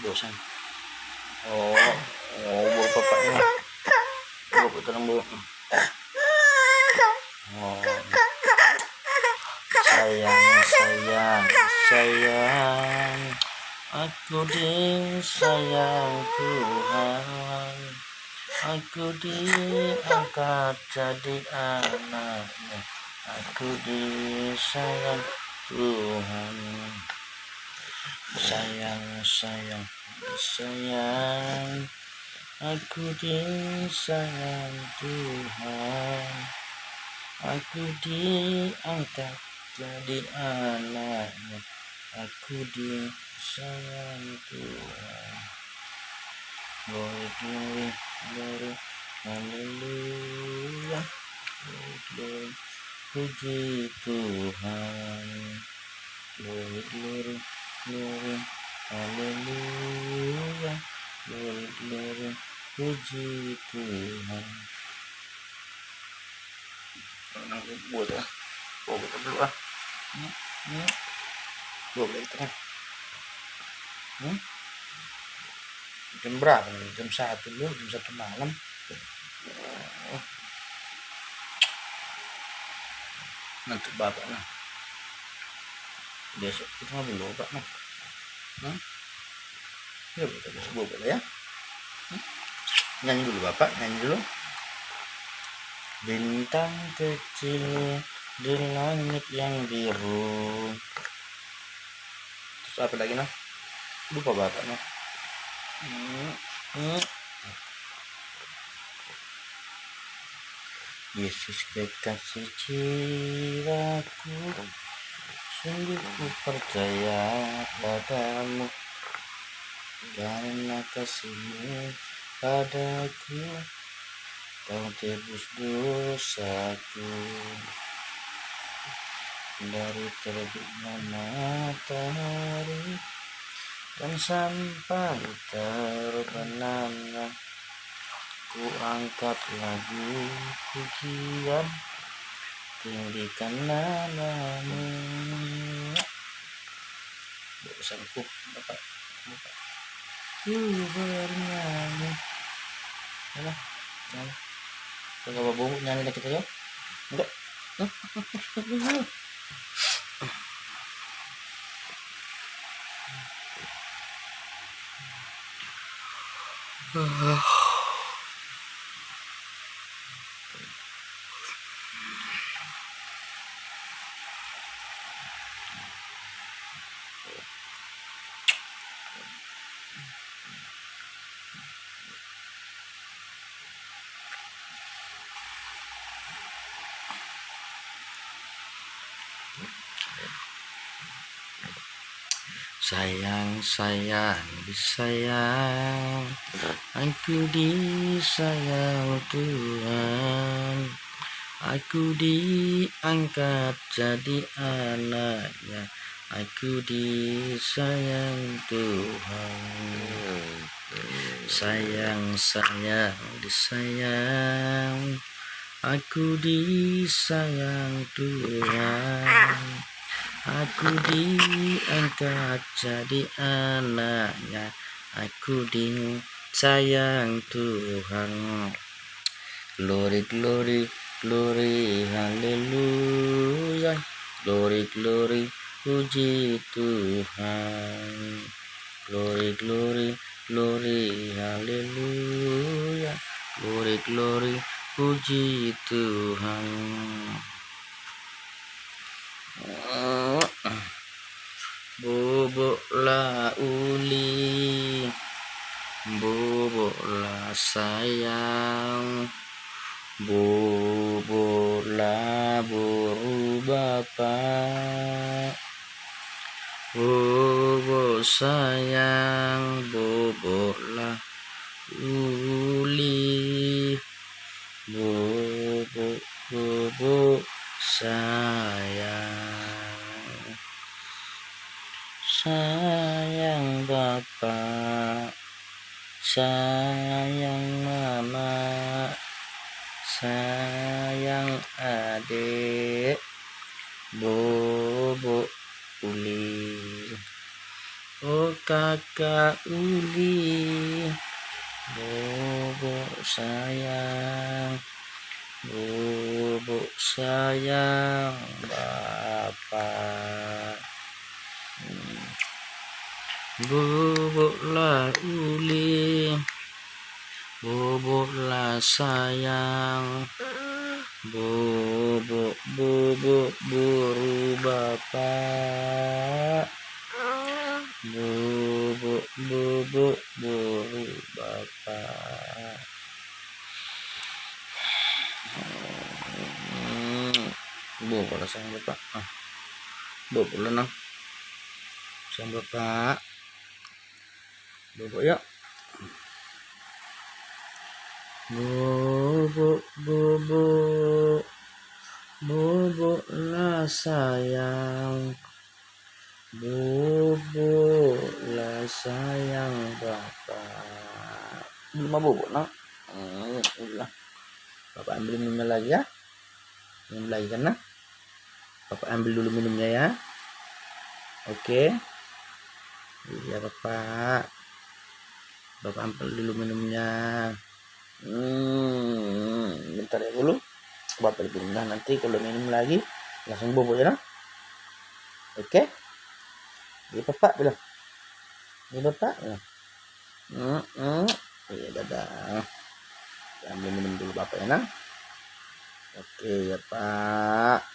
bosan. Oh, oh, bawa bapaknya. Bawa tenang bu. Oh, sayang, aku disayang Tuhan. Aku diangkat jadi anaknya. Aku disayang Tuhan. Sayang. Aku disayang Tuhan. Aku diangkat jadi anaknya. Aku disayang Tuhan. Glory, haleluya. Glory, puji Tuhan. Glory, haleluya. Glory, puji Tuhan. Nanti buat ya. Buat dulu ah. Buat tengah. Jam berapa? Jam 1 dulu, jam 1 malam. Nanti bapak nah. Besok kita ngobrol dulu pak nah. Ya kita besok ngobrol ya. Nyanyi dulu bapak, nyanyi dulu. Bintang kecil di langit yang biru. Terus apa lagi nah? Lupa bapak nah. Yesus kekasih jiwaku, sungguh ku percaya padamu, karena kasih-Mu padaku, Kau tebus dosaku. Dari terbitnya matahari dan sampai terbenamnya, ku angkat lagu pujian, tinggikan nama-Mu. Bosanku bapak. Ku bernyanyi. Yalah. Kalau bawa bumbu nyanyi lagi kita ya. Enggak. Disayang, aku disayang Tuhan. Aku diangkat jadi anaknya. Aku disayang Tuhan. Disayang. Aku disayang Tuhan. Aku diangkat jadi anaknya. Aku disayang Tuhan. Glory, haleluya. Glory, puji Tuhan. Glory, haleluya. Glory, puji Tuhan. Boboklah uli, boboklah sayang, boboklah buru bapak, bobok sayang, boboklah uli, bobok sayang bapak, sayang mama, sayang adik, bobo uli. Oh kakak Uli, bobo sayang, bobo sayang bapak. Bobo lah Uli, bobo lah sayang, bobo bobo buru bapak, bobo bobo buru bapak. Bobo lah sayang bapak. Bobo lah nang sayang bapak. Bobo ya. Bobo bobo bobo lah sayang, bobo lah sayang bapak. Belum bobo nak. Udah. Bapak ambil minumnya lagi ya. Minum lagi kan nak. Bapak ambil dulu minumnya ya. Oke. Iya bapak. Bapak ambil dulu minumnya. Bentar ya dulu. Bapak pindah nanti kalau minum lagi langsung bobo ya. Oke. Ini bapak bilang. Ini bapak bilang. Iya dadah. Ambil minum dulu bapak ya nang. Oke ya pak.